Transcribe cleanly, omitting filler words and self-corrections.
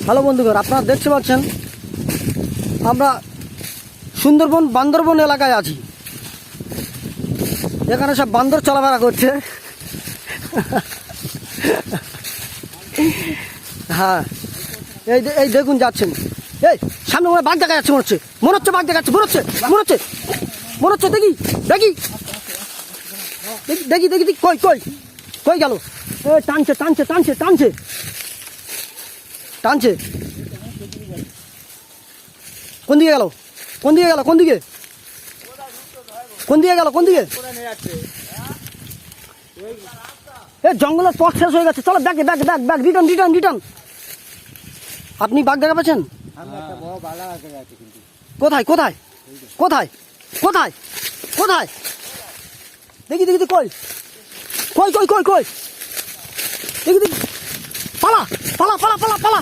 Hello বন্ধুগণ, আপনারা দেখতে পাচ্ছেন আমরা সুন্দরবন বান্দরবন এলাকায় আছি। এখানে সব বান্দর চলাফেরা করছে। হ্যাঁ, এই দেখুন যাচ্ছেন। এই সামনে মনে বাঘ দেখা যাচ্ছে, মনে হচ্ছে বাঘ দেখা যাচ্ছে, মনে হচ্ছে দেখি দেখি দেখি দেখি দেখি কই কই কই গেল? টানছে টানছে টানছে টানছে টানছে। কোন দিকে গেল? কোন দিকে গেল? কোন দিকে কোন দিকে গেল? কোন দিকে? জঙ্গলের পথ শেষ হয়ে গেছে। চলো bag bag bag bag return return return. আপনি বাঘ দেখা পাচ্ছেন? কোথায় কোথায় কোথায় কোথায় কোথায়? দেখি দেখি কই কই কই কই কই দেখি দেখি। পালা পালা পালা পালা পালা।